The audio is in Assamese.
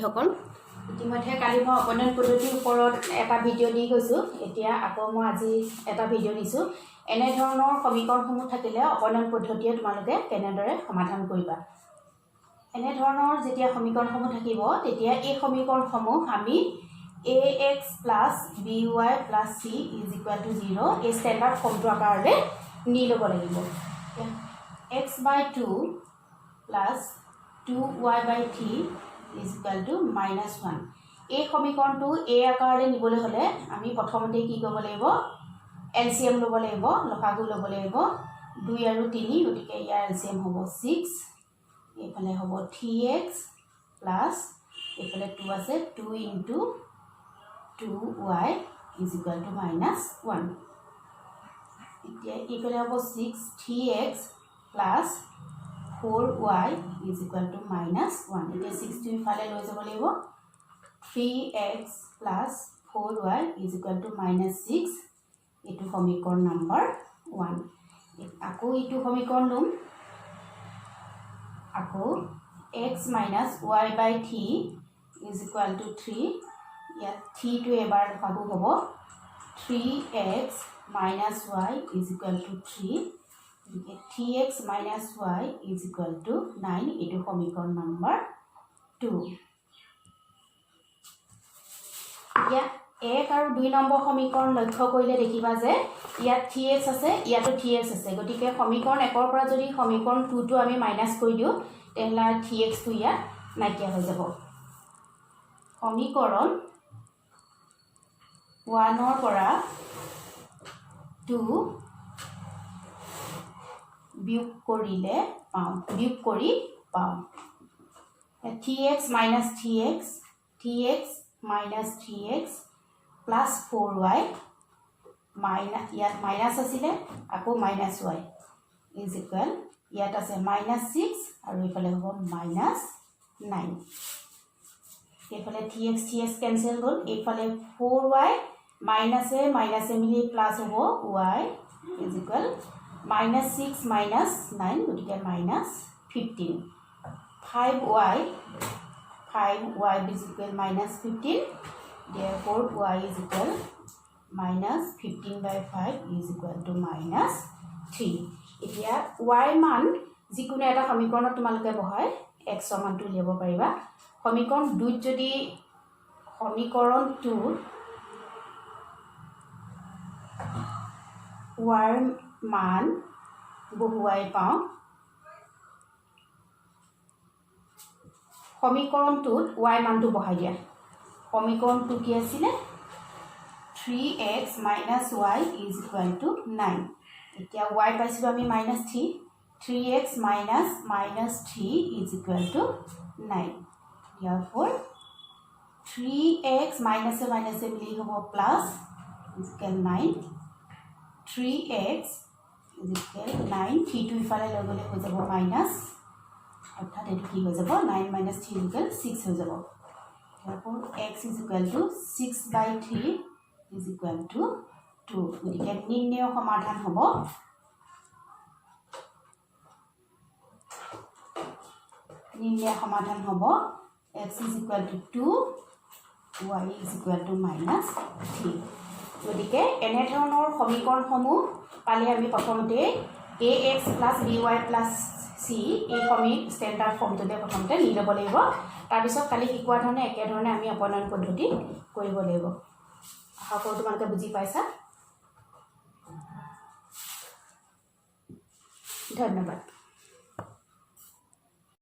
শিক্ষাৰ্থীসকল ইতিমধ্যে কালি মই অপনয়ন পদ্ধতিৰ ওপৰত এটা ভিডিঅ' দি গৈছোঁ এতিয়া আকৌ মই আজি এটা ভিডিঅ' দিছোঁ এনে ধৰণৰ সমীকৰণসমূহ থাকিলে অপনয়ন পদ্ধতিয়ে তোমালোকে কেনেদৰে সমাধান কৰিবা এনে ধৰণৰ যেতিয়া সমীকৰণসমূহ থাকিব তেতিয়া এই সমীকৰণসমূহ আমি ax + by + c = 0 এই ষ্টেণ্ডাৰ্ড ফৰ্মটো আকাৰলৈ নি ল'ব লাগিব x/2 + 2y/3 = -1 এই সমীকৰণটো এই আকাৰলৈ নিবলৈ হ'লে আমি প্ৰথমতে কি কৰিব লাগিব এলচিএম ল'ব লাগিব লসাগু ল'ব লাগিব 2 আৰু 3 গতিকে ইয়াৰ এলচিএম হ'ব 6 এইফালে হ'ব 3x প্লাস এইফালে 2 আছে 2 * 2y = -1 এতিয়া এইফালে হ'ব 6 3x প্লাস 4y = -1 এতিয়া 6 টো ইফালে লৈ যাব লাগিব 3x plus 4y = -6 এইটো সমীকৰণ নম্বৰ 1 আকৌ এইটো সমীকৰণ লম আকৌ x - y/3 = 3 ইয়াত 3 টো এবাৰ লসাগু হ'ব 3x - y = 3 3x - y = 9 এইটো সমীকৰণ নম্বৰ 2 এতিয়া 1 আৰু 2 নম্বৰ সমীকৰণ লক্ষ্য কৰিলে দেখিবা যে ইয়াত 3x আছে ইয়াতো 3x আছে গতিকে সমীকৰণ 1 ৰ পৰা যদি সমীকৰণ 2 টো আমি মাইনাস কৰি দিও তেহলা 3x টো ইয়াত নাইকিয়া হৈ যাব সমীকৰণ 1 ৰ পৰা 2 বিয়োগ কৰি পাওঁ 3x - 3x 3x - 3x plus 4y ইয়াত মাইনাস আছিলে আকৌ -y = ইয়াত আছে -6 আৰু ইফালে হ'ব -9 এইফালে 3x কেনসেল হ'ল এইফালে 4y মাইনাসে মিলি প্লাস হ'ব y = -6 - 9 গতিকে -15 5y = -15 therefore y = -15/5 = -3 এতিয়া y মান যিকোনো এটা সমীকৰণত তোমালোকে বহাই x ৰ মানটো উলিয়াব পাৰিবা সমীকৰণ 2 যদি সমীকৰণ 2 y মান বহুৱাই পাওঁ সমীকৰণটোত y মানটো বহাই দিয়া সমীকৰণটো কি আছিল 3x - y = 9 এতিয়া y পাইছিলো আমি -3 3x - -3 = 9 therefore 3x মাইনাসে মিলি হ'ব প্লাস = 9 3x = 9 3 টো ইফালে লৈ গলে হৈ যাব মাইনাস অৰ্থাৎ এটো কি হৈ যাব 9 - 3 = 6 হৈ যাব therefore x = 6/3 = 2 গতিকে নিৰ্ণয় সমাধান হ'ব x = 2 y = -3 গতিকে এনে ধৰণৰ সমীকৰণসমূহ পালে আমি প্ৰথমতে ax + by + c এই ষ্টেণ্ডাৰ্ড ফৰ্মটোতে প্ৰথমতে নি ল'ব লাগিব তাৰ পিছত কালি শিকোৱা ধৰণে একে ধৰণে আমি অপনয়ন পদ্ধতি কৰিব লাগিব আশা কৰোঁ তোমালোকে বুজি পাইছা ধন্যবাদ